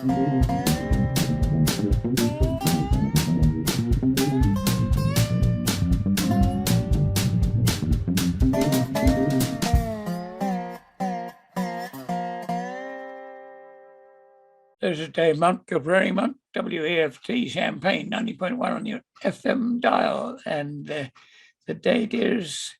This is Dave Monk of Prairie Monk, WAFT Champaign, 90.1 on your FM dial. And the date is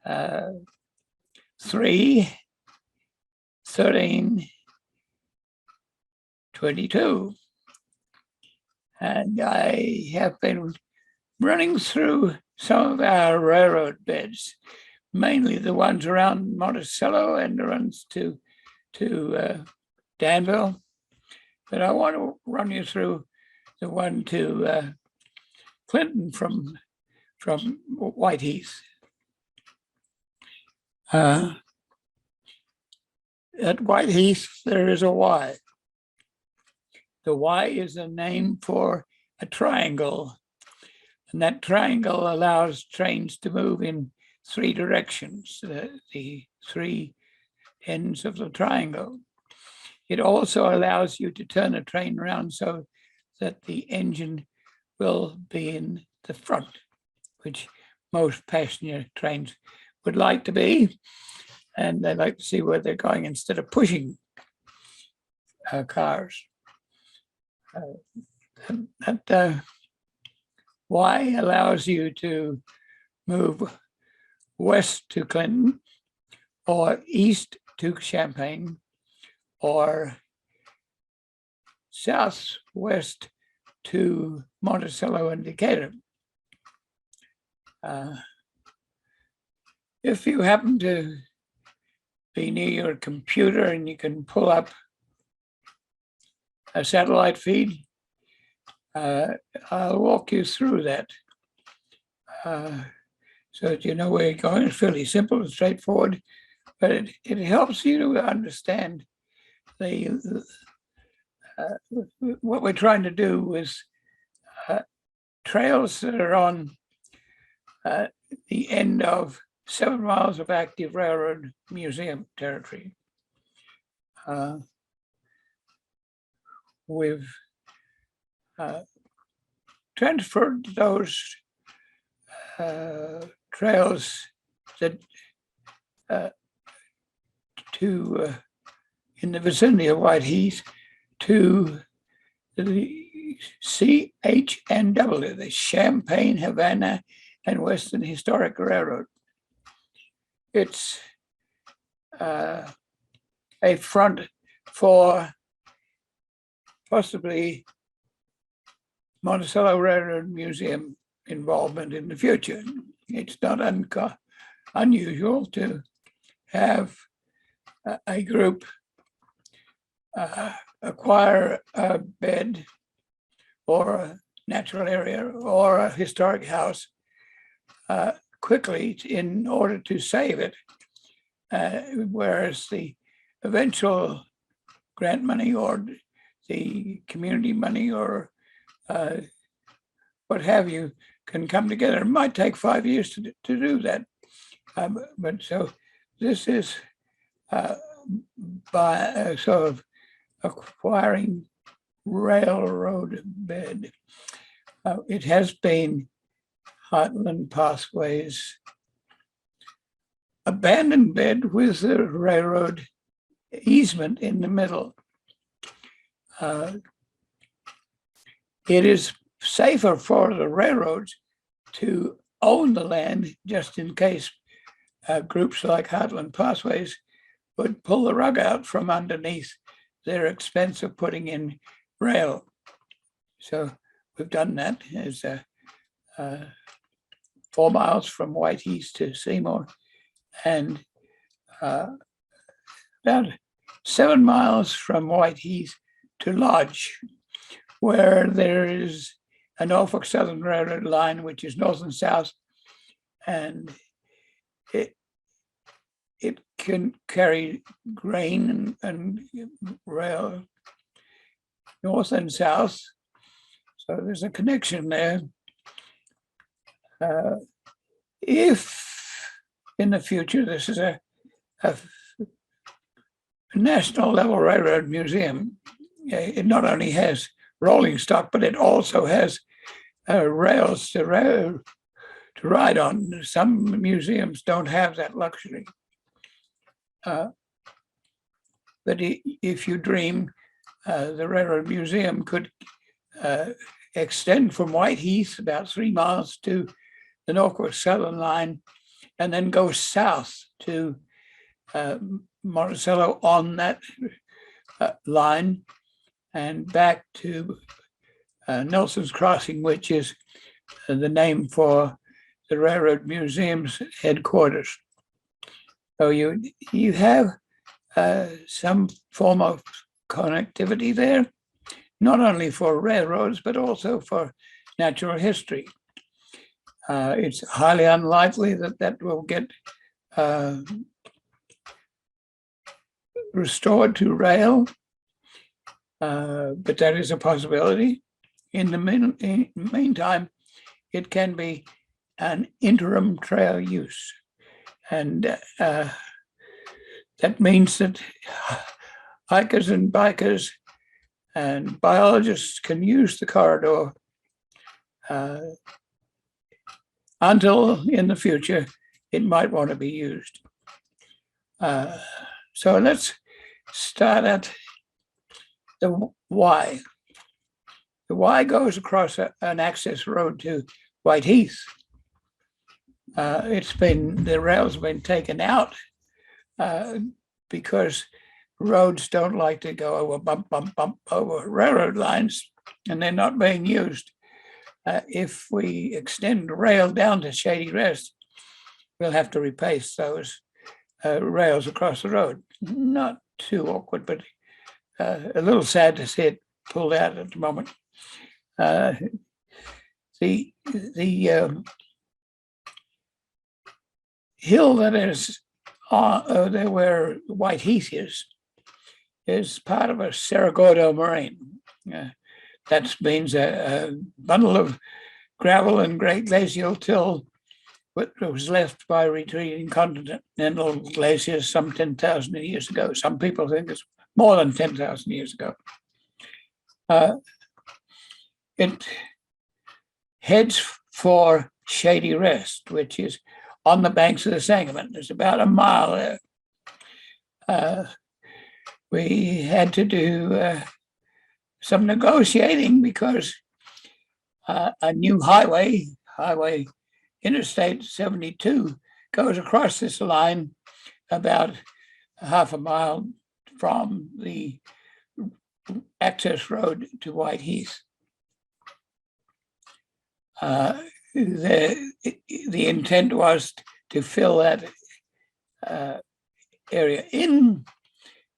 3/13/22. And I have been running through some of our railroad beds, mainly the ones around Monticello and the ones to Danville. But I want to run you through the one to Clinton from Whiteheath. At Whiteheath, there is a Y. The Y is a name for a triangle, and that triangle allows trains to move in three directions, the three ends of the triangle. It also allows you to turn a train around so that the engine will be in the front, which most passenger trains would like to be. And they like to see where they're going instead of pushing cars. That Y allows you to move west to Clinton or east to Champaign, or southwest to Monticello and Decatur. If you happen to be near your computer and you can pull up a satellite feed, I'll walk you through that so that you know where you're going. It's fairly simple and straightforward, but it helps you to understand what we're trying to do with trails that are on the end of 7 miles of active railroad museum territory. We've transferred those trails that to in the vicinity of Whiteheath to the CH&W, the Champaign, Havana, and Western Historic Railroad. It's a front for possibly Monticello Railroad Museum involvement in the future. It's not unusual to have a group acquire a bed or a natural area or a historic house quickly in order to save it, whereas the eventual grant money or the community money or what have you can come together. It might take 5 years to do that, but so this is by sort of acquiring railroad bed. It has been Heartland Pathways abandoned bed with the railroad easement in the middle. It is safer for the railroads to own the land just in case groups like Heartland Pathways would pull the rug out from underneath their expense of putting in rail. So we've done that. It's 4 miles from Whiteheath to Seymour and about 7 miles from Whiteheath to Lodge, where there is a Norfolk Southern Railroad line, which is north and south, and it can carry grain and rail north and south. So there's a connection there. If in the future this is a national level railroad museum, it not only has rolling stock, but it also has rails to ride on. Some museums don't have that luxury. But if you dream, the Railroad Museum could extend from Whiteheath about 3 miles to the Northwest Southern Line, and then go south to Monticello on that line, and back to Nelson's Crossing, which is the name for the Railroad Museum's headquarters. So you have some form of connectivity there, not only for railroads, but also for natural history. It's highly unlikely that that will get restored to rail, but that is a possibility. In the meantime, it can be an interim trail use. And that means that hikers and bikers and biologists can use the corridor until in the future it might want to be used. So let's start at the Y. The Y goes across an access road to Whiteheath. The rails have been taken out because roads don't like to go over bump over railroad lines, and they're not being used. If we extend the rail down to Shady Rest, we'll have to replace those rails across the road. Not too awkward, but a little sad to see it pulled out at the moment. The hill that is there where Whiteheath is part of a Cerro moraine. That means a bundle of gravel and great glacial till what was left by retreating continental glaciers some 10,000 years ago. Some people think it's more than 10,000 years ago. It heads for Shady Rest, which is on the banks of the Sangamon. There's about a mile there. We had to do some negotiating because a new highway Interstate 72, goes across this line about half a mile from the access road to Whiteheath. The intent was to fill that area in.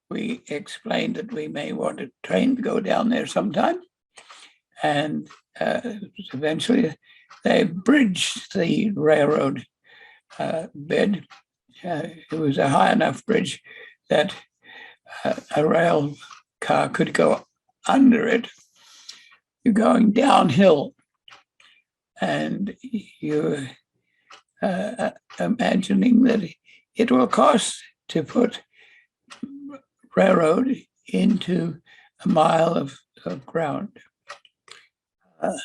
We explained that we may want a train to go down there sometime, and eventually they bridged the railroad bed. It was a high enough bridge that a rail car could go under it. You're going downhill, and you're imagining that it will cost to put railroad into a mile of ground. It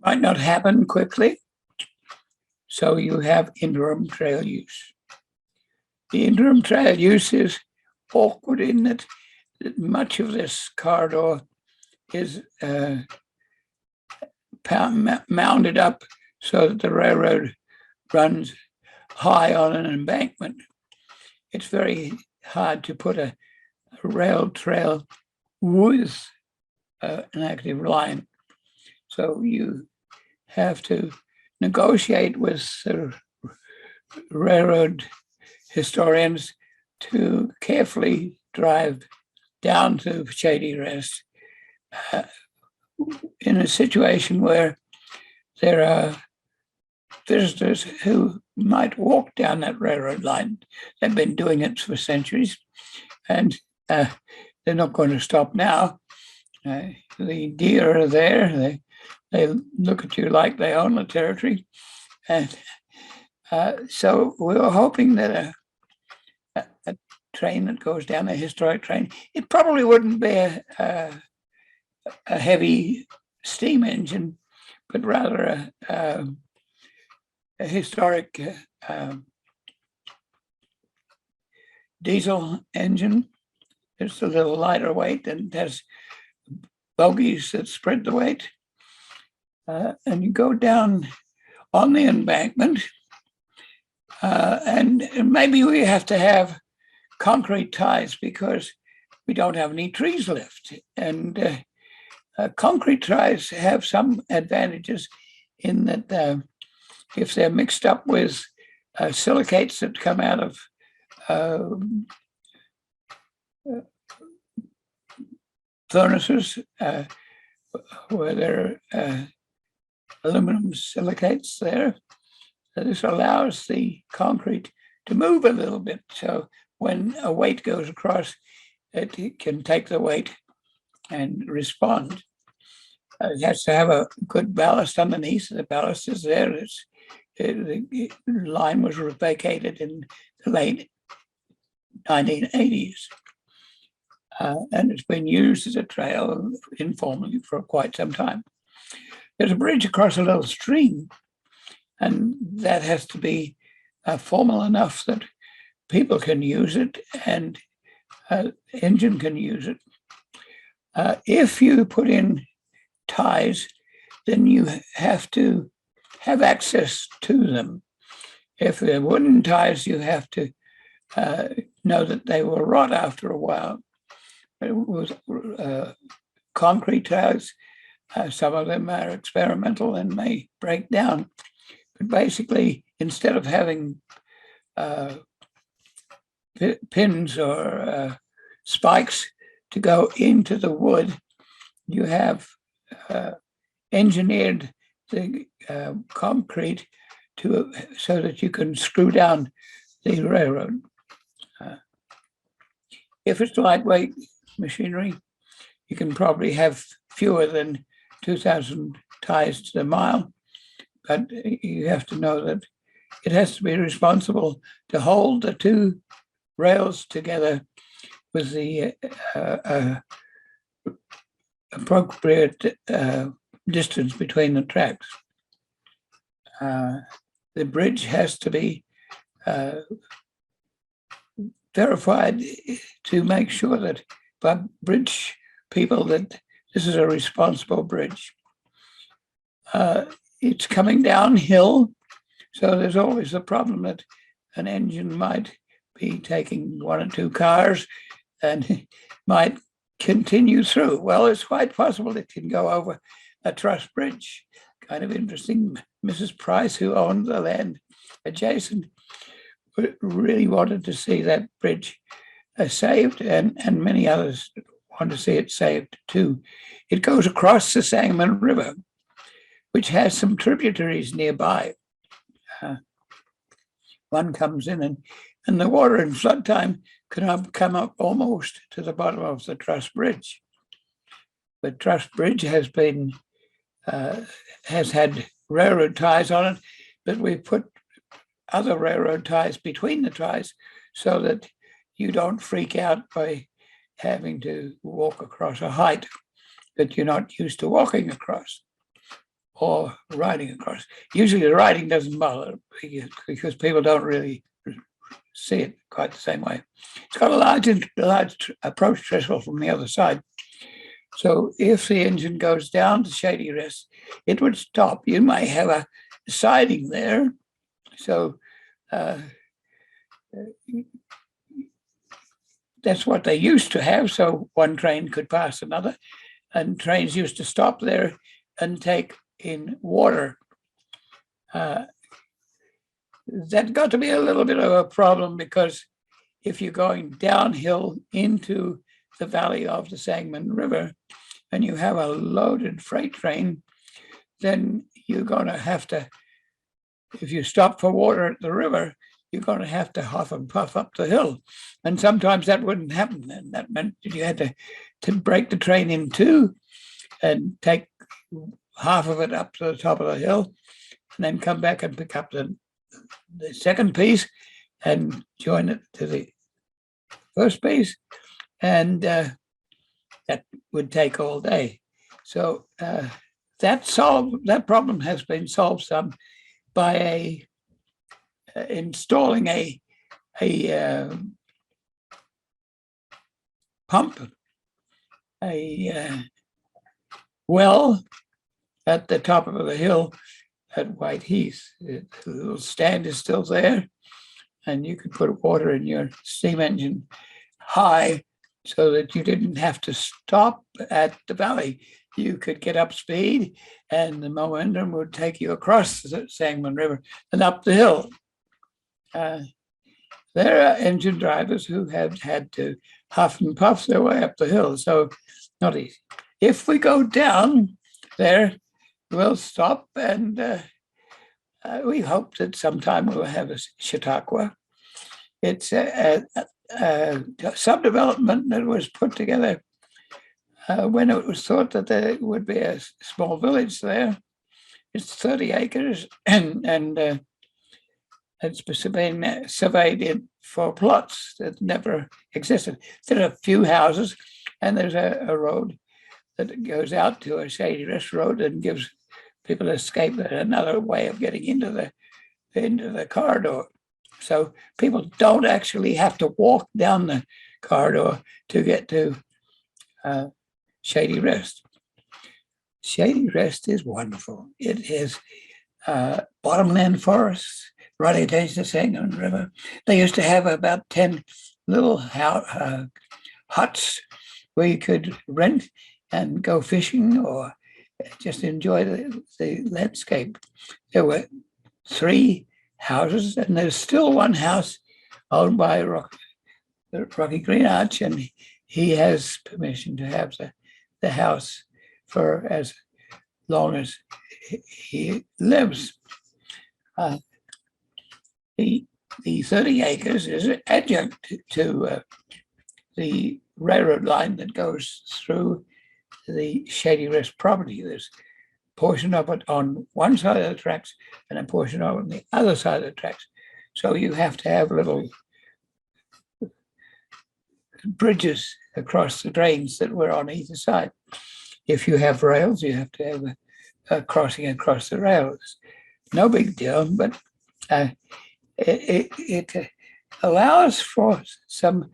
might not happen quickly, so you have interim trail use. The interim trail use is awkward in that much of this corridor is mounded up so that the railroad runs high on an embankment. It's very hard to put a rail trail with an active line. So you have to negotiate with the railroad historians to carefully drive down to Shady Rest in a situation where there are visitors who might walk down that railroad line. They've been doing it for centuries, and they're not going to stop now. The deer are there. They look at you like they own the territory. And so we were hoping that a train that goes down, a historic train, it probably wouldn't be a heavy steam engine, but rather a historic diesel engine. It's a little lighter weight and has bogies that spread the weight. And you go down on the embankment, and maybe we have to have concrete ties because we don't have any trees left. And concrete ties have some advantages in that if they're mixed up with silicates that come out of furnaces where there are aluminum silicates there, this allows the concrete to move a little bit. So when a weight goes across, it can take the weight and respond. It has to have a good ballast underneath. The ballast is there. The line was vacated in the late 1980s. And it's been used as a trail informally for quite some time. There's a bridge across a little stream, and that has to be formal enough that people can use it and engine can use it. If you put in ties, then you have to have access to them. If they're wooden ties, you have to know that they will rot after a while. With concrete ties, some of them are experimental and may break down. But basically, instead of having pins or spikes to go into the wood, you have engineered the concrete so that you can screw down the railroad. If it's lightweight machinery, you can probably have fewer than 2,000 ties to the mile, but you have to know that it has to be responsible to hold the two rails together with the appropriate distance between the tracks. The bridge has to be verified to make sure that by bridge people that this is a responsible bridge. It's coming downhill, so there's always the problem that an engine might be taking one or two cars and might continue through. Well, it's quite possible it can go over a truss bridge. Kind of interesting. Mrs. Price, who owned the land adjacent, really wanted to see that bridge saved, and many others want to see it saved too. It goes across the Sangamon River, which has some tributaries nearby. One comes in and the water in flood time can come up almost to the bottom of the truss bridge. The truss bridge has been has had railroad ties on it, but we've put other railroad ties between the ties so that you don't freak out by having to walk across a height that you're not used to walking across or riding across. Usually the riding doesn't bother because people don't really see it quite the same way. It's got a large approach trestle from the other side. So if the engine goes down to Shady Rest, it would stop. You may have a siding there. So that's what they used to have. So one train could pass another, and trains used to stop there and take in water. That got to be a little bit of a problem because if you're going downhill into the valley of the Sangamon River and you have a loaded freight train, then you're going to have to, if you stop for water at the river, you're going to have to huff and puff up the hill. And sometimes that wouldn't happen. And that meant you had to break the train in two and take half of it up to the top of the hill and then come back and pick up the second piece and join it to the first base, and that would take all day. So that problem has been solved some by installing a pump, a well at the top of the hill at White Heath. The little stand is still there, and you could put water in your steam engine high so that you didn't have to stop at the valley. You could get up speed, and the momentum would take you across the Sangamon River and up the hill. There are engine drivers who have had to huff and puff their way up the hill, so not easy. If we go down there, we'll stop, and we hope that sometime we'll have a Chautauqua. It's a subdevelopment that was put together when it was thought that there would be a small village there. It's 30 acres, and it's been surveyed for plots that never existed. There are a few houses, and there's a road that goes out to a shady rest road and gives people escape another way of getting into the corridor. So people don't actually have to walk down the corridor to get to Shady Rest. Shady Rest is wonderful. It is bottomland forests running against the Sangamon River. They used to have about 10 little huts where you could rent and go fishing or just enjoy the landscape. There were 3 houses, and there's still one house owned by Rocky Green Arch, and he has permission to have the house for as long as he lives. The 30 acres is an adjunct to the railroad line that goes through the Shady Rest property. There's a portion of it on one side of the tracks and a portion of it on the other side of the tracks. So you have to have little bridges across the drains that were on either side. If you have rails, you have to have a crossing across the rails. No big deal, but it allows for some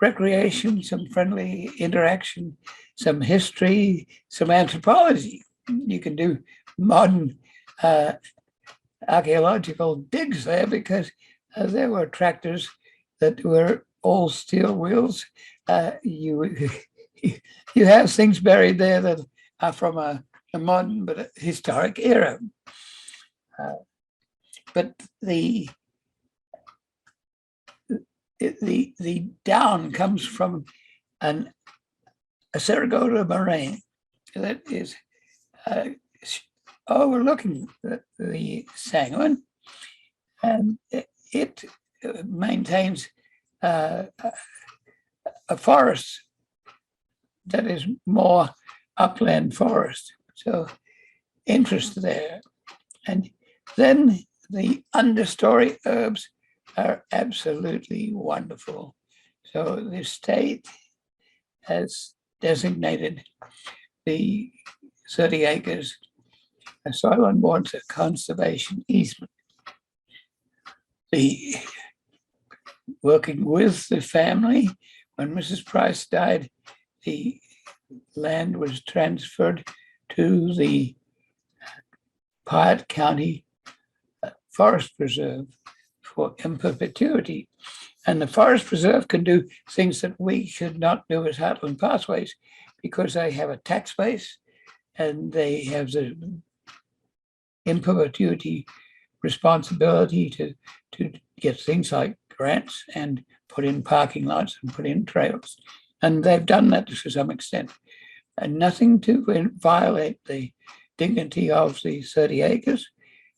recreation, some friendly interaction, some history, some anthropology. You can do modern archaeological digs there because there were tractors that were all steel wheels. You have things buried there that are from a modern but a historic era. But the down comes from a Saratoga moraine that is overlooking the Sangamon, and it maintains a forest that is more upland forest. So interest there. And then the understory herbs are absolutely wonderful. So the state has designated the 30 acres a soil and water conservation easement. Working with the family, when Mrs. Price died, the land was transferred to the Piatt County Forest Preserve for in perpetuity. And the Forest Preserve can do things that we should not do as Heartland Pathways because they have a tax base and they have the in perpetuity responsibility to get things like grants and put in parking lots and put in trails. And they've done that to some extent. And nothing to violate the dignity of the 30 acres.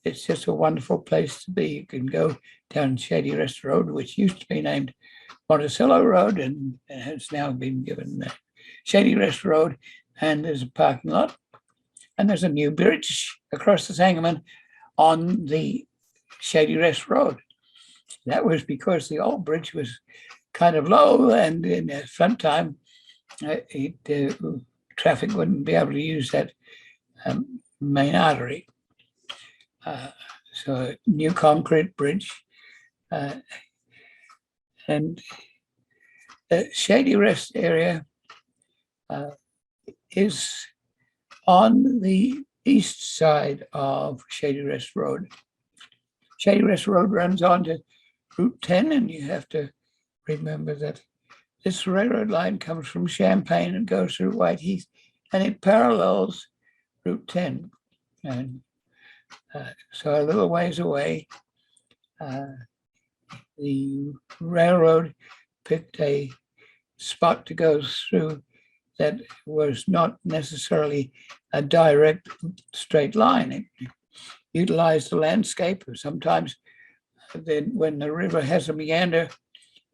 It's just a wonderful place to be. You can go down Shady Rest Road, which used to be named Monticello Road and has now been given Shady Rest Road. And there's a parking lot. And there's a new bridge across the Sangamon on the Shady Rest Road. That was because the old bridge was kind of low, and in the front time, traffic wouldn't be able to use that main artery. So a new concrete bridge. And the Shady Rest area is on the east side of Shady Rest Road. Shady Rest Road runs onto Route 10, and you have to remember that this railroad line comes from Champaign and goes through Whiteheath, and it parallels Route 10. And so a little ways away, the railroad picked a spot to go through that was not necessarily a direct straight line. It utilized the landscape. Sometimes then when the river has a meander,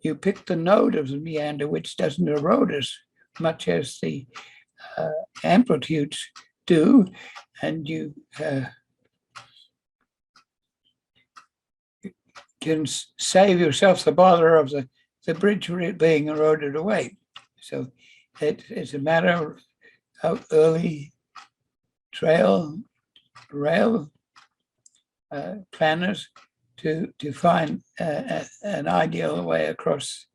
you pick the node of the meander, which doesn't erode as much as the amplitudes do, and you can save yourself the bother of the bridge being eroded away. So it's a matter of early rail planners to find an ideal way across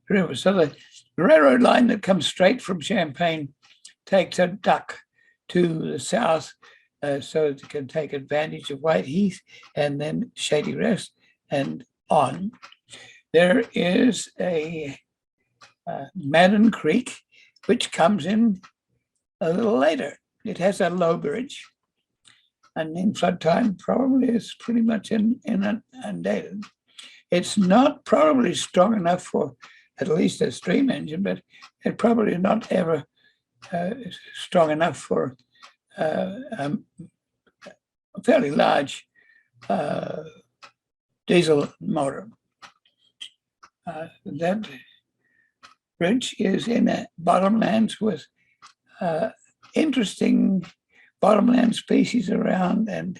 the river. So the railroad line that comes straight from Champaign takes a duck to the south so it can take advantage of Whiteheath and then Shady Rest and on. There is a Madden Creek, which comes in a little later. It has a low bridge, and in flood time probably is pretty much inundated. It's not probably strong enough for at least a steam engine, but it probably not ever strong enough for a fairly large diesel motor. That bridge is in a bottomlands with interesting bottomland species around, and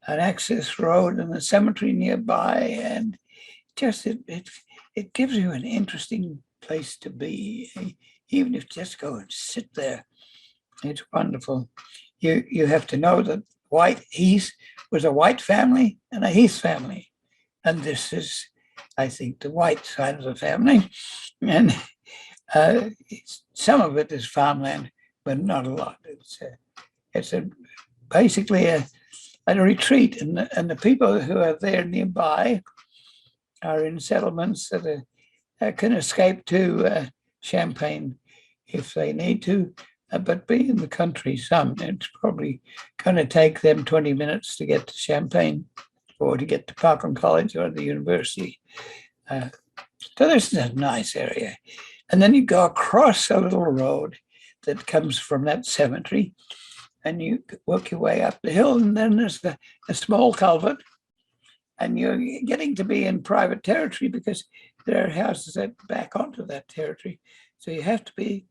an access road and a cemetery nearby, and just it gives you an interesting place to be, even if you just go and sit there. It's wonderful. You have to know that Whiteheath was a White family and a Heath family, and this is, I think, the White side of the family, and some of it is farmland, but not a lot. It's basically a retreat, and the people who are there nearby are in settlements that can escape to Champaign if they need to, but be in the country some. It's probably going to take them 20 minutes to get to Champaign or to get to Parkland College or the university. So this is a nice area. And then you go across a little road that comes from that cemetery, and you work your way up the hill, and then there's a small culvert, and you're getting to be in private territory because there are houses that back onto that territory. So you have to be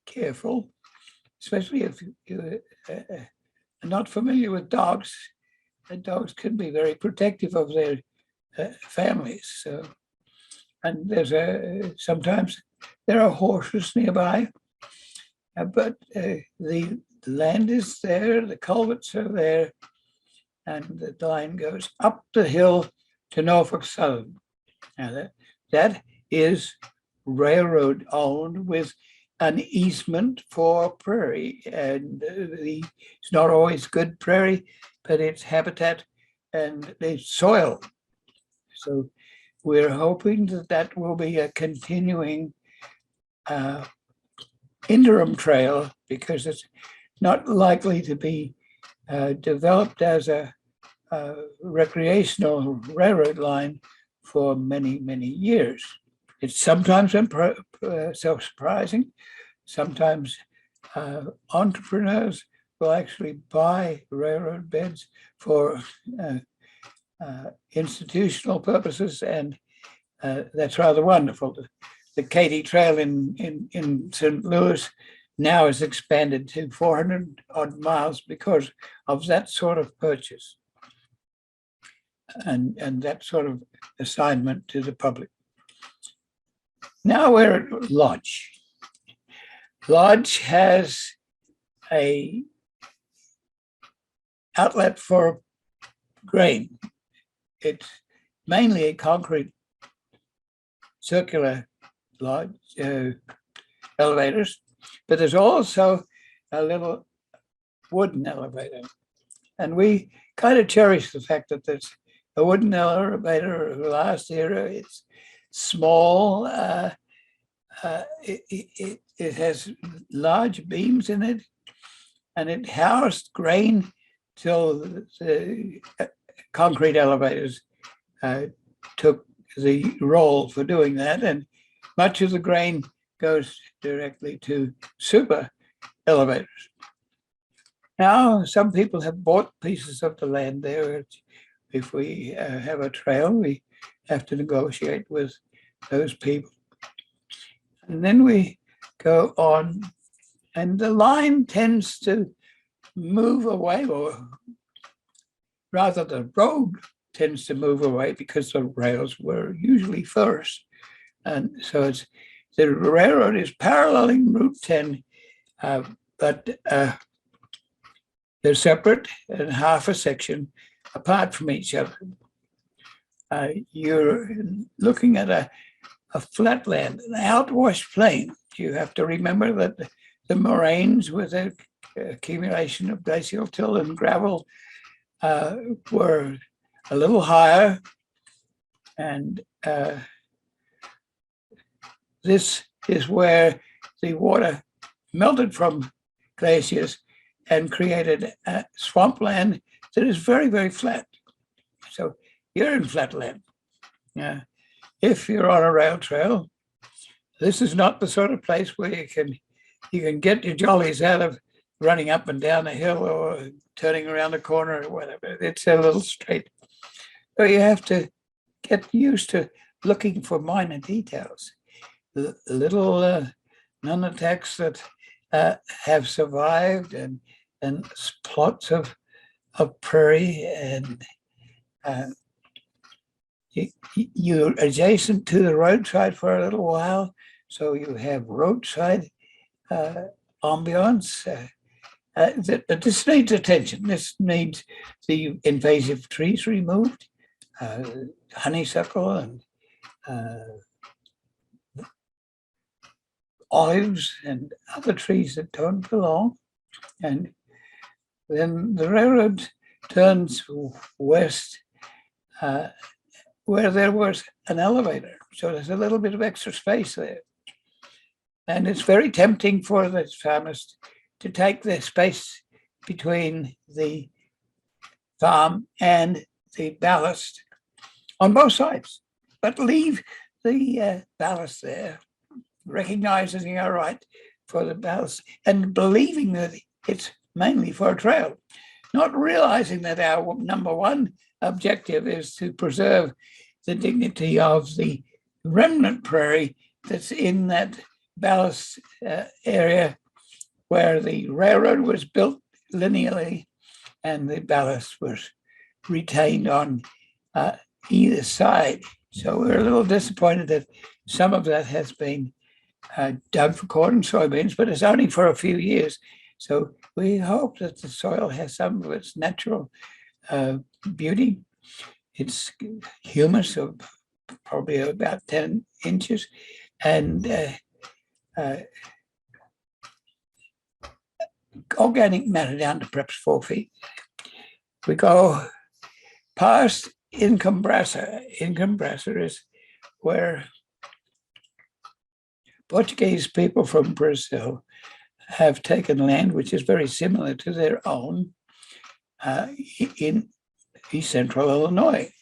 careful, especially if you are not familiar with dogs. And dogs can be very protective of their families. So, and there's sometimes there are horses nearby, but the land is there, the culverts are there, and the line goes up the hill to Norfolk Southern. Now that is railroad owned with an easement for prairie, and it's not always good prairie, but it's habitat and it's soil. So we're hoping that will be a continuing interim trail, because it's not likely to be developed as a recreational railroad line for many, many years. It's sometimes self-surprising. Sometimes entrepreneurs will actually buy railroad beds for institutional purposes, and that's rather wonderful. The Katy Trail in St. Louis now is expanded to 400 odd miles because of that sort of purchase and that sort of assignment to the public. Now we're at Lodge. Lodge has a outlet for grain. It's mainly a concrete circular lodge elevators, but there's also a little wooden elevator. And we kind of cherish the fact that there's a wooden elevator of the last era. It's small. It has large beams in it, and it housed grain till the concrete elevators took the role for doing that. And much of the grain goes directly to super elevators. Now, some people have bought pieces of the land there. If we have a trail, we have to negotiate with those people. And then we go on, and the line tends to move away, or rather the road tends to move away because the rails were usually first. And so it's the railroad is paralleling Route 10, but they're separate and half a section apart from each other. You're looking at a flatland, an outwashed plain. You have to remember that the moraines with the accumulation of glacial till and gravel were a little higher. And this is where the water melted from glaciers and created a swampland that is very, very flat. So you're in flatland. If you're on a rail trail, this is not the sort of place where you can get your jollies out of running up and down a hill or turning around a corner or whatever. It's a little straight. So you have to get used to looking for minor details, little non-attacks that have survived, and plots of prairie, and you're adjacent to the roadside for a little while, so you have roadside ambiance. This needs attention. This needs the invasive trees removed, honeysuckle and olives and other trees that don't belong. And then the railroad turns west where there was an elevator. So there's a little bit of extra space there. And it's very tempting for the farmers to take the space between the farm and the ballast on both sides, but leave the ballast there, recognizing our right for the ballast and believing that it's mainly for a trail, not realizing that our number one objective is to preserve the dignity of the remnant prairie that's in that ballast area where the railroad was built linearly and the ballast was retained on either side. So we're a little disappointed that some of that has been dug for corn and soybeans, but it's only for a few years. So we hope that the soil has some of its natural beauty. It's humus of probably about 10 inches, and organic matter down to perhaps 4 feet. We go past Incumbraça. Incumbraça is where Portuguese people from Brazil have taken land which is very similar to their own in East Central Illinois.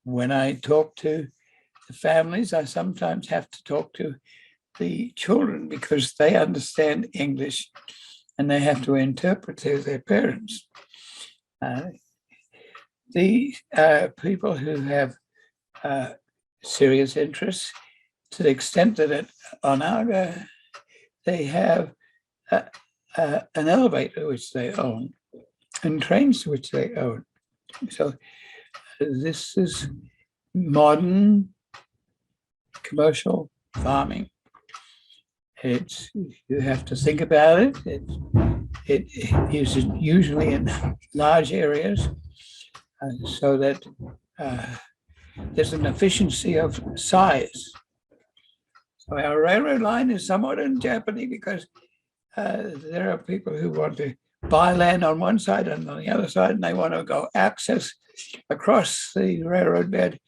When I talk to the families, I sometimes have to talk to the children because they understand English and they have to interpret to their parents. The people who have serious interests, to the extent that at Onaga, they have an elevator which they own and trains which they own. So this is modern commercial farming. You have to think about it. It is usually in large areas so that there's an efficiency of size. So our railroad line is somewhat in jeopardy because there are people who want to buy land on one side and on the other side, and they want to go access across the railroad bed,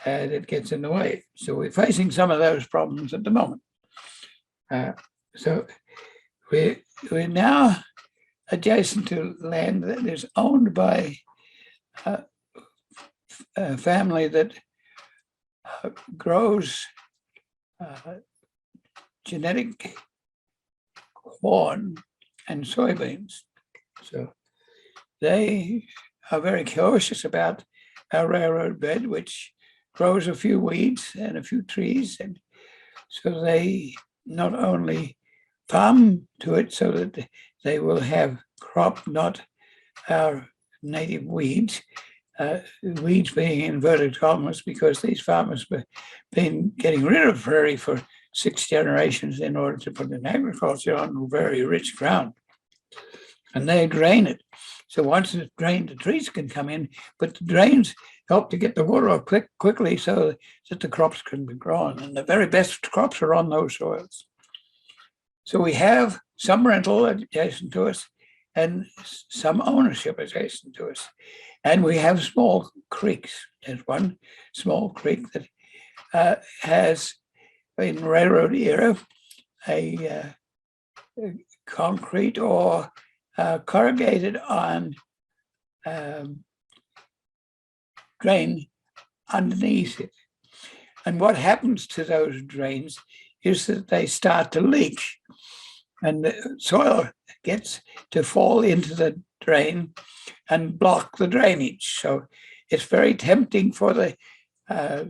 and it gets in the way. So we're facing some of those problems at the moment. So we're now adjacent to land that is owned by a family that grows genetic corn and soybeans. So they are very cautious about our railroad bed, which grows a few weeds and a few trees. And so they not only farm to it so that they will have crop, not our native weeds, weeds being inverted commas, because these farmers have been getting rid of prairie for 6 generations in order to put in agriculture on very rich ground. And they drain it. So once it's drained, the trees can come in, but the drains help to get the water off quickly so that the crops can be grown. And the very best crops are on those soils. So we have some rental adjacent to us and some ownership adjacent to us. And we have small creeks. There's one small creek that has, in railroad era, a concrete or corrugated on drain underneath it. And what happens to those drains is that they start to leak and the soil gets to fall into the drain and block the drainage. So it's very tempting for the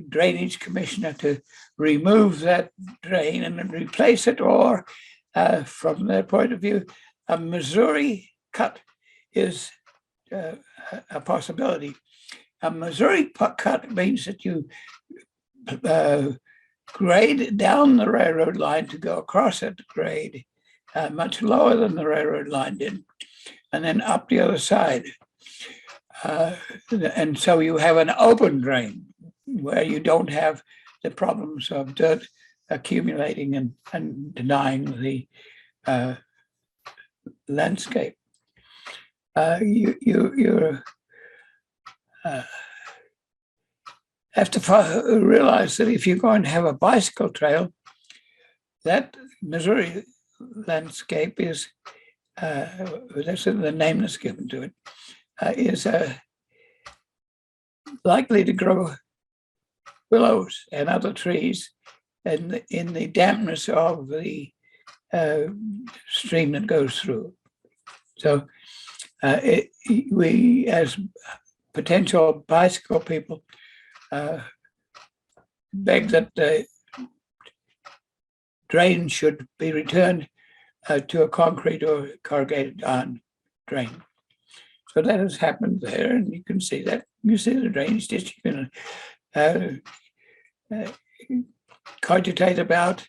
drainage commissioner to remove that drain and replace it, or from their point of view, a Missouri cut is a possibility. A Missouri cut means that you grade down the railroad line to go across that grade much lower than the railroad line did, and then up the other side. And so you have an open drain where you don't have the problems of dirt accumulating and denying the landscape. You have to realize that if you're going to have a bicycle trail, that Missouri landscape is, that's the name that's given to it, is likely to grow willows and other trees and in the dampness of the stream that goes through. So we, as potential bicycle people, beg that the drain should be returned to a concrete or corrugated iron drain. So that has happened there, and you can see that. You see the drainage ditch. You can cogitate about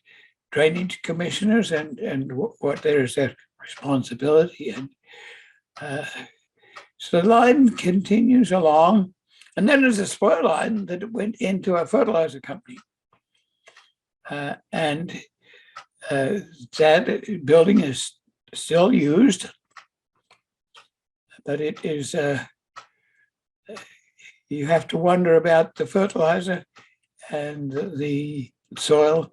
drainage commissioners and what there is their responsibility. And so the line continues along, and then there's a spoil line that went into a fertilizer company. And that building is still used, but it is, you have to wonder about the fertilizer and the soil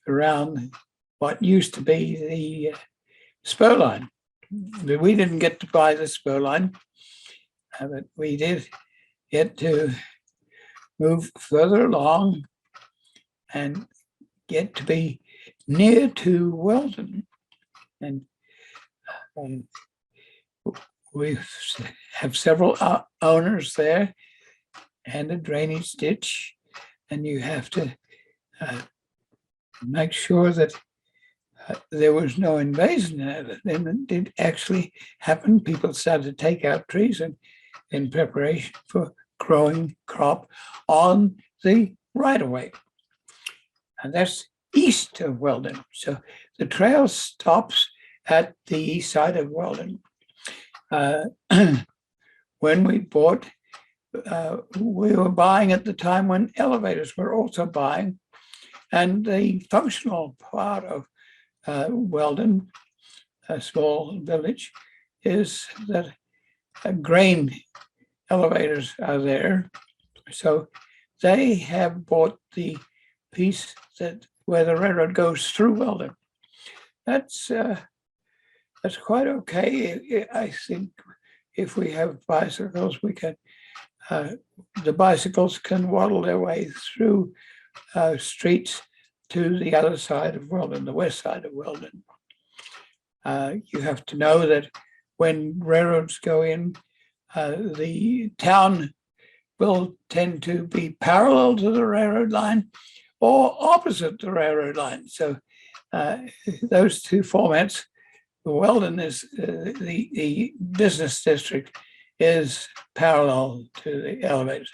around what used to be the spur line. We didn't get to buy the spur line, but we did get to move further along and get to be near to Weldon. And we have several owners there and a drainage ditch, and you have to make sure that there was no invasion. And it did actually happen. People started to take out trees in preparation for growing crop on the right-of-way. and that's east of Weldon. So the trail stops at the east side of Weldon. When we bought, we were buying at the time when elevators were also buying, and the functional part of Weldon, a small village, is that grain elevators are there. So they have bought the piece where the railroad goes through Weldon. That's quite okay. I think if we have bicycles, we can. The bicycles can waddle their way through streets to the other side of Weldon, the west side of Weldon. You have to know that when railroads go in, the town will tend to be parallel to the railroad line or opposite the railroad line. So those two formats, Weldon is the business district is parallel to the elevators,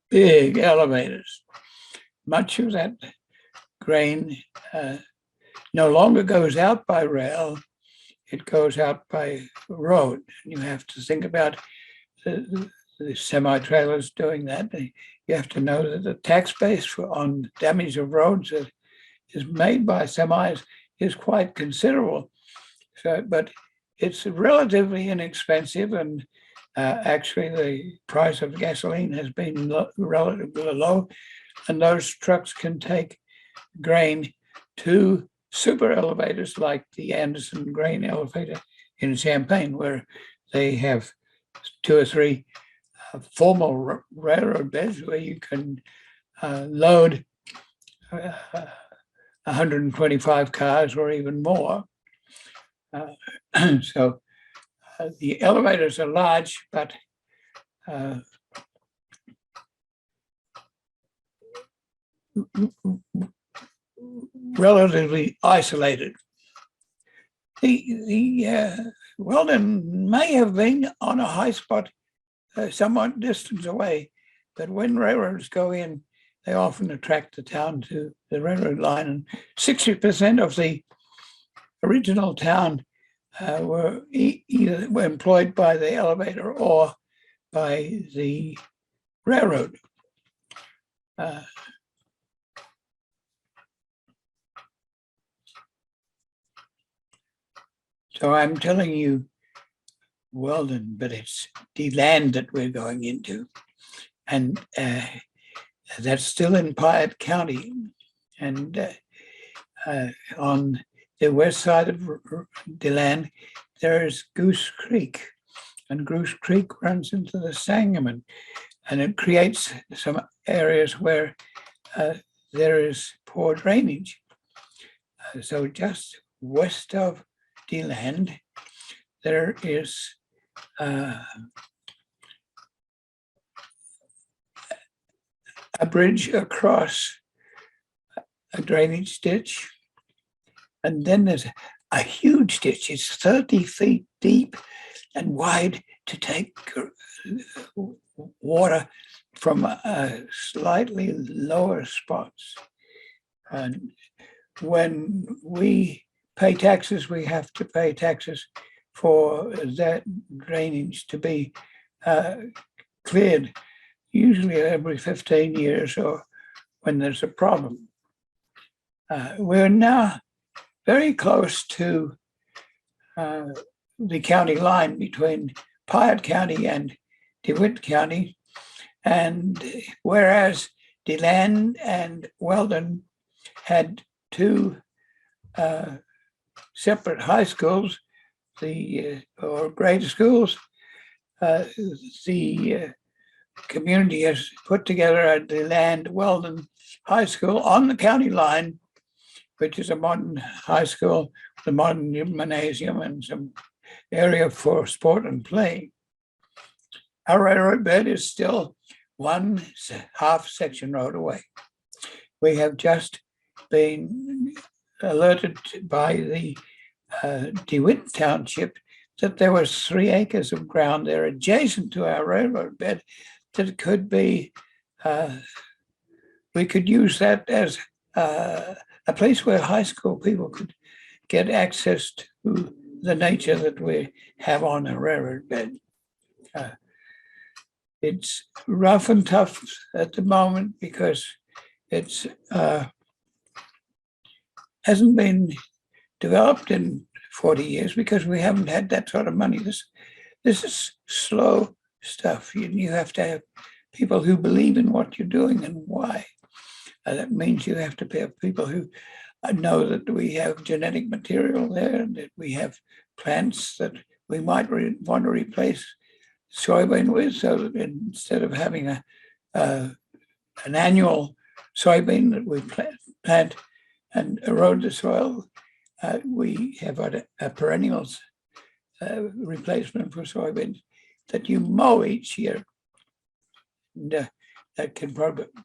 big elevators. Much of that grain no longer goes out by rail, it goes out by road. You have to think about the semi-trailers doing that. You have to know that the tax base on damage of roads that is made by semis is quite considerable. So, but it's relatively inexpensive, and actually the price of gasoline has been relatively low, and those trucks can take grain to super elevators like the Anderson grain elevator in Champaign, where they have 2 or 3 formal railroad beds where you can load 125 cars or even more. So the elevators are large, but relatively isolated. The Weldon may have been on a high spot somewhat distance away, but when railroads go in, they often attract the town to the railroad line, and 60% of the original town were either employed by the elevator or by the railroad. So I'm telling you Weldon, but it's the land that we're going into. And that's still in Piatt County. And on the west side of the land, there is Goose Creek. And Goose Creek runs into the Sangamon. And it creates some areas where there is poor drainage. So just west of the land, there is a bridge across a drainage ditch. And then there's a huge ditch. It's 30 feet deep and wide to take water from slightly lower spots. And when we pay taxes, we have to pay taxes for that drainage to be cleared, usually every 15 years or when there's a problem. We're now very close to the county line between Piatt County and DeWitt County. And whereas DeLand and Weldon had 2 separate high schools, or grade schools, the community has put together a DeLand Weldon High School on the county line, which is a modern high school, the modern gymnasium and some area for sport and play. Our railroad bed is still 1/2 section road away. We have just been alerted by the DeWitt Township that there was 3 acres of ground there adjacent to our railroad bed that could be, we could use that as a place where high school people could get access to the nature that we have on a railroad bed. It's rough and tough at the moment because it's hasn't been developed in 40 years because we haven't had that sort of money. This is slow stuff. You have to have people who believe in what you're doing and why. That means you have to have people who know that we have genetic material there, that we have plants that we might want to replace soybean with, so that instead of having an annual soybean that we plant and erode the soil, we have a perennials replacement for soybeans that you mow each year. And, that can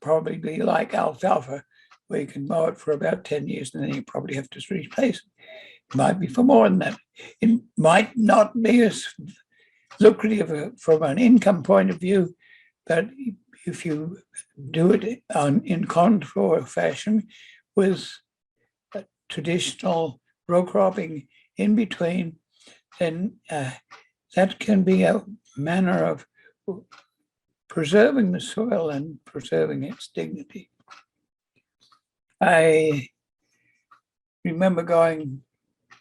probably be like alfalfa, where you can mow it for about 10 years and then you probably have to replace it. It might be for more than that. It might not be as lucrative from an income point of view, but if you do it in contour fashion with traditional row cropping in between, then that can be a manner of preserving the soil and preserving its dignity. I remember going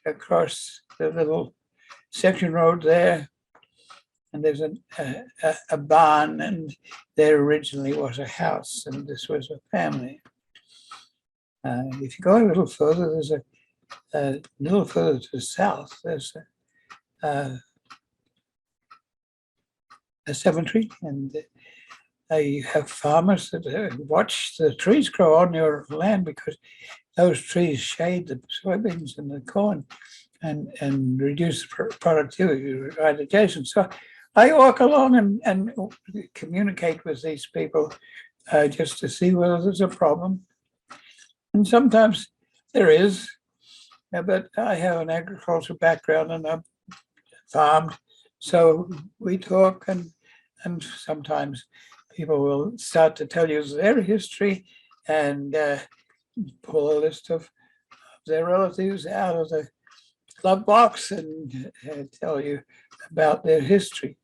across the little section road there, and there's a barn, and there originally was a house, and this was a family. If you go a little further, there's a little further to the south, there's a cemetery, and you have farmers that watch the trees grow on your land because those trees shade the soybeans and the corn and reduce productivity right adjacent. So I walk along and communicate with these people just to see whether there's a problem. And sometimes there is, but I have an agricultural background and I've farmed. So we talk, and sometimes people will start to tell you their history and pull a list of their relatives out of the glove box and tell you about their history.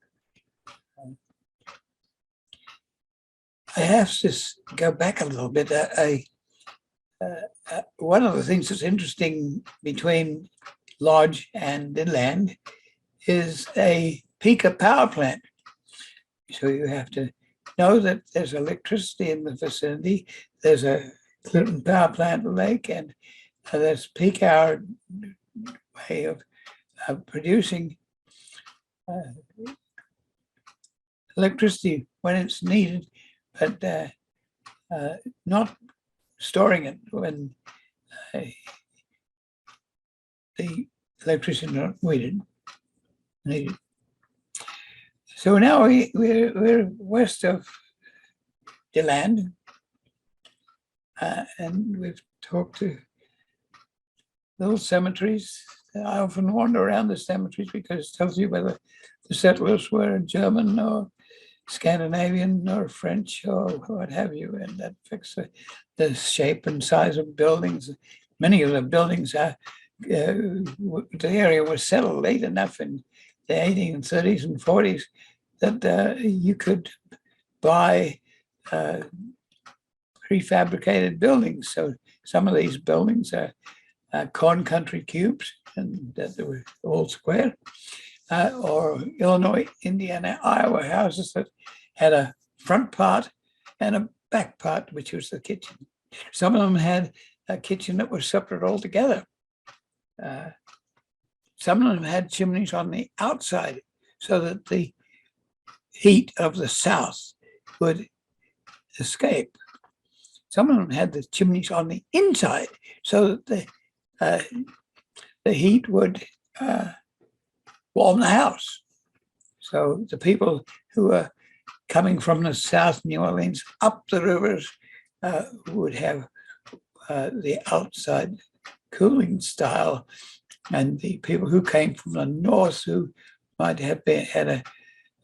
I have to go back a little bit. One of the things that's interesting between Lodge and the land is a peaker power plant. So you have to know that there's electricity in the vicinity. There's a Clinton power plant lake, and there's peak hour way of producing electricity when it's needed, but not storing it when the electricity is not needed. So now we're west of DeLand, and we've talked to little cemeteries. I often wander around the cemeteries because it tells you whether the settlers were German or Scandinavian or French or what have you, and that affects the shape and size of buildings. Many of the buildings are, the area was settled late enough in the 1830s and 40s that you could buy prefabricated buildings. So some of these buildings are corn country cubes, and that they were all square, or Illinois, Indiana, Iowa houses that had a front part and a back part, which was the kitchen. Some of them had a kitchen that was separate altogether. Some of them had chimneys on the outside so that the heat of the south would escape. Some of them had the chimneys on the inside so that the heat would warm the house. So the people who were coming from the South New Orleans up the rivers would have the outside cooling style, and the people who came from the north, who might have had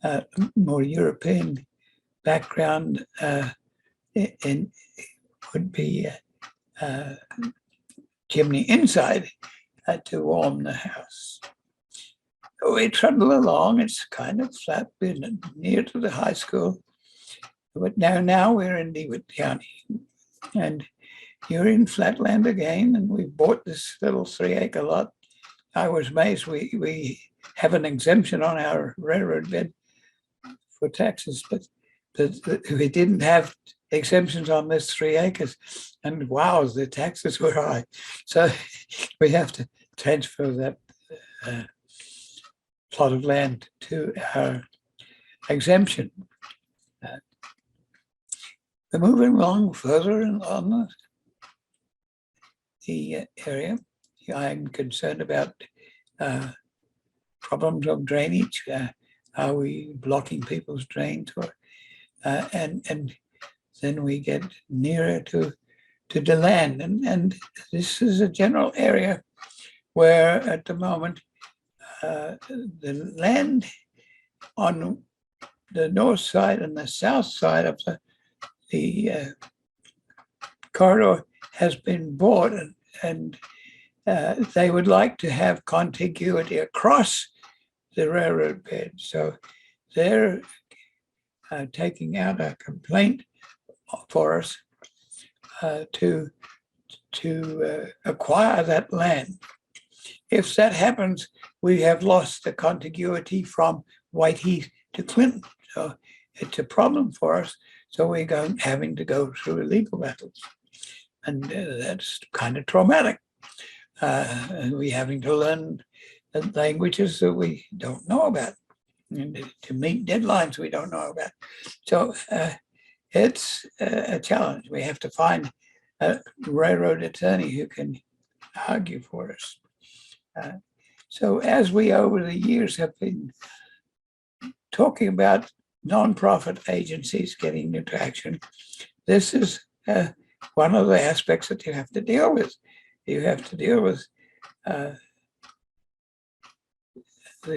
a more European background, and would be chimney inside to warm the house. So we trundle along. It's kind of flat, been near to the high school. But now we're in DeWitt County. And you're in flatland again, and we bought this little 3-acre lot. I was amazed. We have an exemption on our railroad bed for taxes, but we didn't have exemptions on this 3 acres. And wow, the taxes were high. So we have to transfer that plot of land to our exemption. We're moving along further on the area. I'm concerned about problems of drainage. Are we blocking people's drains? And then we get nearer to the land. And this is a general area where at the moment the land on the north side and the south side of the corridor has been bought, and they would like to have contiguity across the railroad bed. So they're taking out a complaint for us to acquire that land. If that happens, we have lost the contiguity from Whiteheath to Clinton. So it's a problem for us. So we're having to go through legal battles. And that's kind of traumatic. And we're having to learn languages that we don't know about, and to meet deadlines we don't know about. So it's a challenge. We have to find a railroad attorney who can argue for us. So as we over the years have been talking about nonprofit agencies getting into action, this is one of the aspects that you have to deal with. You have to deal with the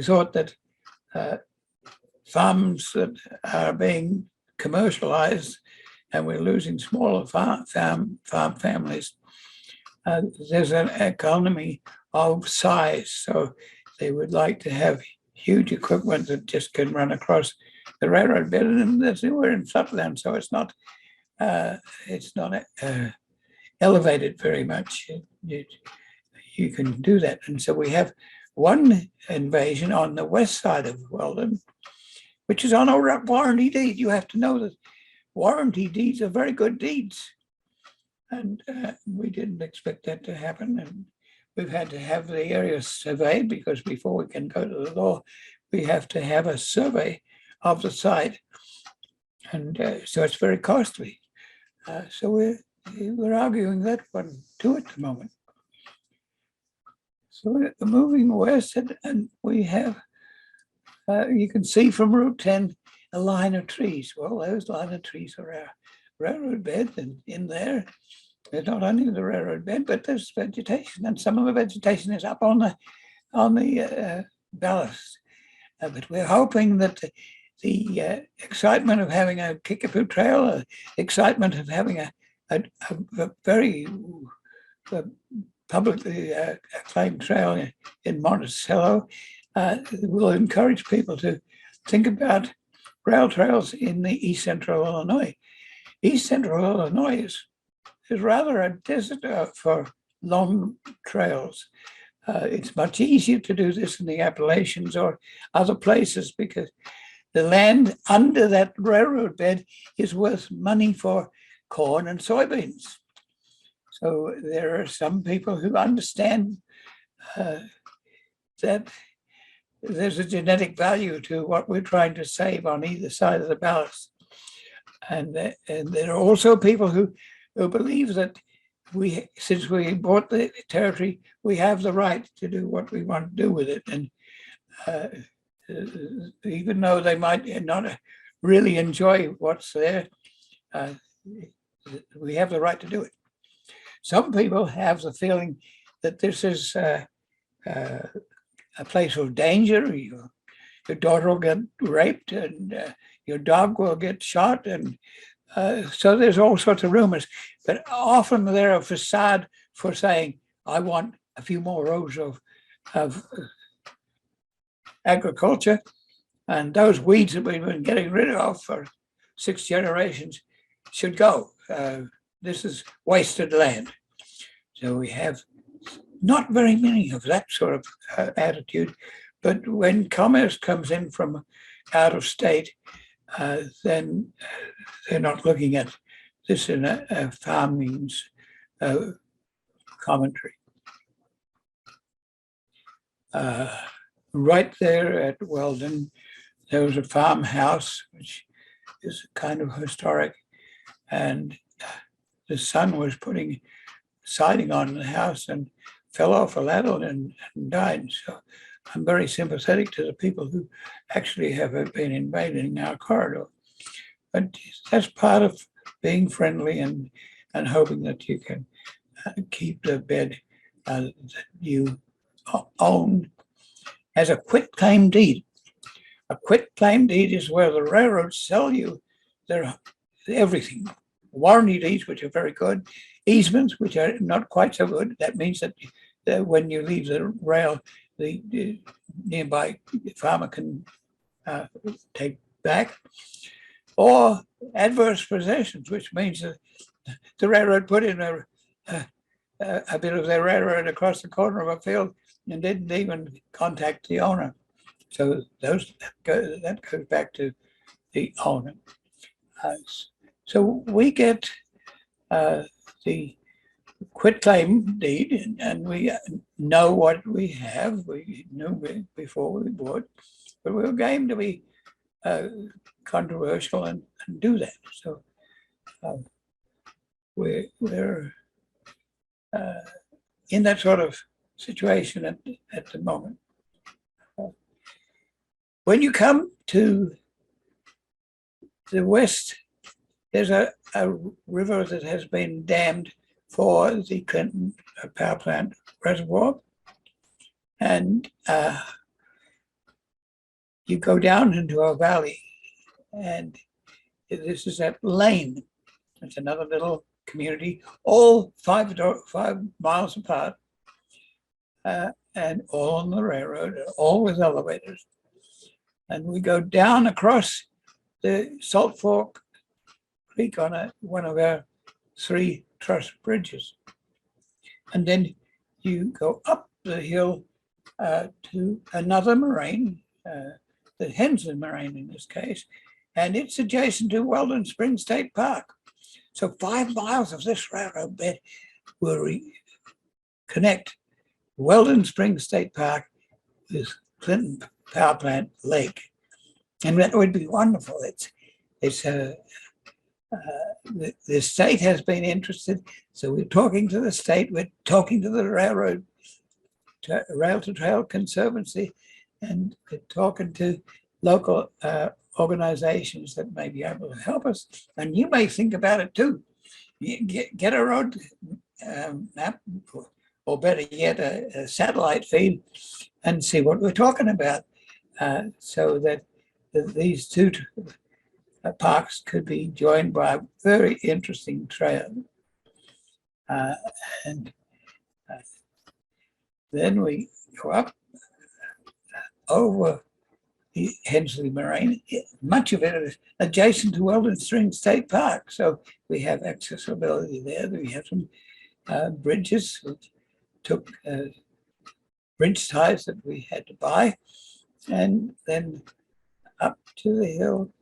thought that farms that are being commercialized and we're losing smaller farm families. There's an economy of size. So they would like to have huge equipment that just can run across the railroad bed. And we're in flatland, so it's not elevated very much. You can do that. And so we have one invasion on the west side of Weldon, which is on a warranty deed. You have to know that warranty deeds are very good deeds. And we didn't expect that to happen. And we've had to have the area surveyed, because before we can go to the law, we have to have a survey of the site. And so it's very costly. So we're arguing that one too at the moment. So we're moving west, and we have, you can see from Route 10, a line of trees. Well, those line of trees are our railroad bed, and in there's not only the railroad bed, but there's vegetation, and some of the vegetation is up on the ballast. But we're hoping that the excitement of having a Kickapoo Trail, excitement of having a very publicly acclaimed trail in Monticello will encourage people to think about rail trails in the East Central Illinois. East Central Illinois is rather a desert for long trails. It's much easier to do this in the Appalachians or other places, because the land under that railroad bed is worth money for corn and soybeans. So there are some people who understand that there's a genetic value to what we're trying to save on either side of the ballast. And there are also people who believe that since we bought the territory, we have the right to do what we want to do with it. And even though they might not really enjoy what's there, we have the right to do it. Some people have the feeling that this is a place of danger. Your daughter will get raped, and your dog will get shot, and So there's all sorts of rumors, but often they're a facade for saying, I want a few more rows of agriculture, and those weeds that we've been getting rid of for 6 generations should go. This is wasted land. So we have not very many of that sort of attitude, but when commerce comes in from out of state, then they're not looking at this in a farming's commentary. Right there at Weldon, there was a farmhouse, which is kind of historic, and the son was putting siding on the house and fell off a ladder and died. So I'm very sympathetic to the people who actually have been invading our corridor. But that's part of being friendly and hoping that you can keep the bed that you own as a quitclaim deed. A quitclaim deed is where the railroads sell you their everything. Warranty deeds, which are very good, easements, which are not quite so good. That means that when you leave the rail, the nearby farmer can take back, or adverse possessions, which means that the railroad put in a bit of their railroad across the corner of a field and didn't even contact the owner. So that goes back to the owner. So we get the quitclaim deed, and we know what we have. We knew before we bought, but we were game to be controversial and do that. So we're in that sort of situation at the moment. When you come to the west, there's a river that has been dammed for the Clinton power plant reservoir. And you go down into a valley, and this is at Lane. It's another little community, all 5 miles apart, and all on the railroad, all with elevators. And we go down across the Salt Fork Creek on one of our 3 truss bridges. And then you go up the hill to another moraine, the Hensley moraine in this case, and it's adjacent to Weldon Springs State Park. So 5 miles of this railroad bed will connect Weldon Springs State Park with Clinton Power Plant Lake. And that would be wonderful. The state has been interested, so we're talking to the state, we're talking to the railroad, Rail to Trail Conservancy, and we're talking to local organizations that may be able to help us. And you may think about it too. Get a road map, or better yet, a satellite feed, and see what we're talking about, so that these 2 parks could be joined by a very interesting trail. And then we go up over the Hensley Moraine. Much of it is adjacent to Weldon Springs State Park, so we have accessibility there. We have some bridges, which took bridge ties that we had to buy, and then up to the hill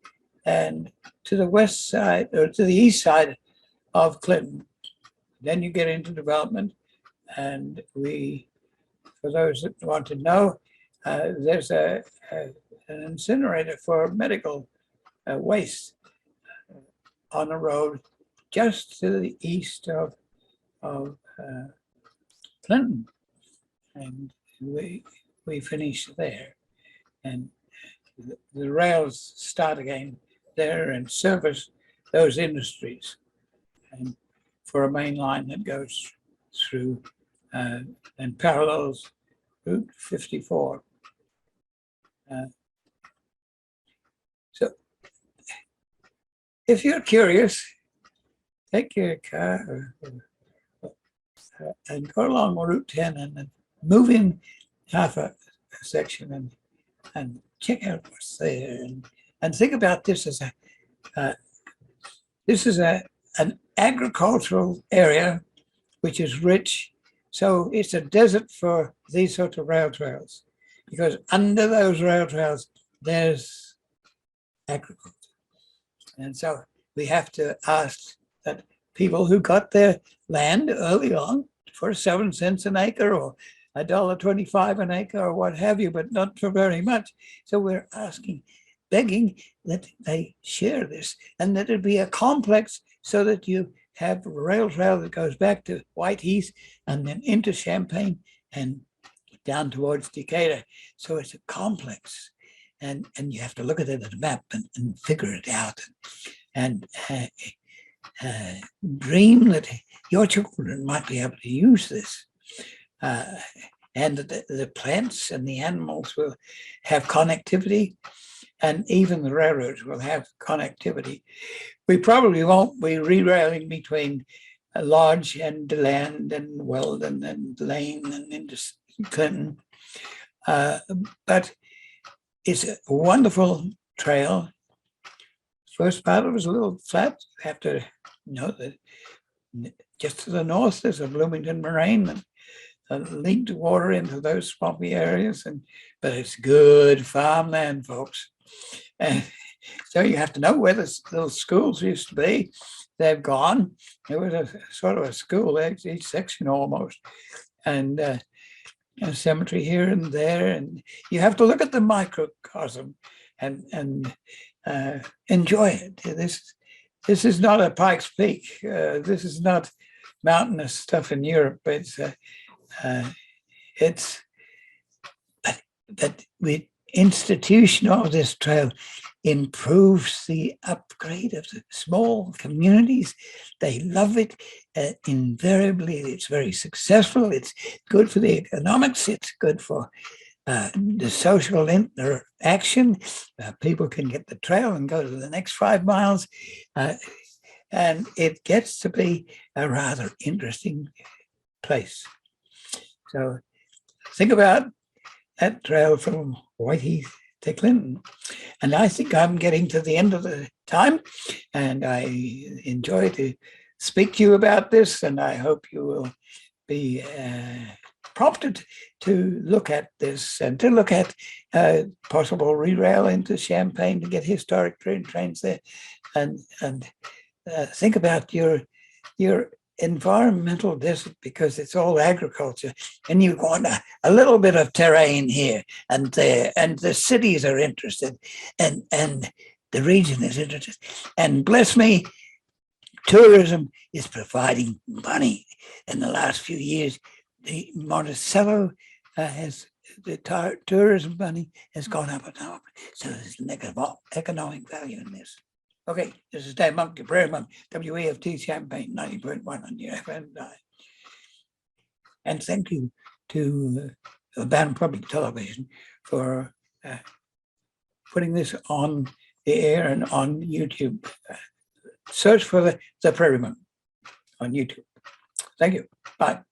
and to the west side, or to the east side of Clinton. Then you get into development, and for those that want to know, there's an incinerator for medical waste on the road just to the east of Clinton, and we finish there, and the rails start again there and service those industries, and for a main line that goes through and parallels Route 54. So if you're curious, take your car and go along Route 10 and then move in half a section and check out what's there and think about this as an agricultural area which is rich. So it's a desert for these sorts of rail trails, because under those rail trails there's agriculture. And so we have to ask that people who got their land early on for 7 cents an acre or $1.25 an acre or what have you, but not for very much. So we're asking, begging that they share this and that it be a complex, so that you have a rail trail that goes back to Whiteheath and then into Champaign and down towards Decatur. So it's a complex, and you have to look at it at a map and figure it out, and dream that your children might be able to use this, and that the plants and the animals will have connectivity, and even the railroads will have connectivity. We probably won't be re-railing between Lodge and DeLand and Weldon and Lane and into Clinton, but it's a wonderful trail. First part of it was a little flat. You have to know that just to the north there's a Bloomington moraine and linked water into those swampy areas, but it's good farmland, folks. And so you have to know where the little schools used to be. They've gone. There was a sort of a school each section almost, and a cemetery here and there. And you have to look at the microcosm and enjoy it. This is not a Pikes Peak. This is not mountainous stuff in Europe. But the institution of this trail improves the upgrade of the small communities. They love it. Invariably, it's very successful. It's good for the economics. It's good for the social interaction. People can get the trail and go to the next 5 miles. And it gets to be a rather interesting place. So think about that trail from Whiteheath to Clinton. And I think I'm getting to the end of the time, and I enjoy to speak to you about this, and I hope you will be prompted to look at this and to look at possible re-rail into Champaign to get historic trains there, and think about your environmental desert, because it's all agriculture, and you want a little bit of terrain here and there, and the cities are interested, and the region is interested, and bless me, tourism is providing money. In the last few years, the Monticello the tourism money has gone up and up, so there's economic value in this. Okay, this is Dave Monk, Prairie Monk, WEFT Champaign, 90.1 on your FM. And thank you to Urbana Public Television for putting this on the air and on YouTube. Search for the Prairie Monk on YouTube. Thank you. Bye.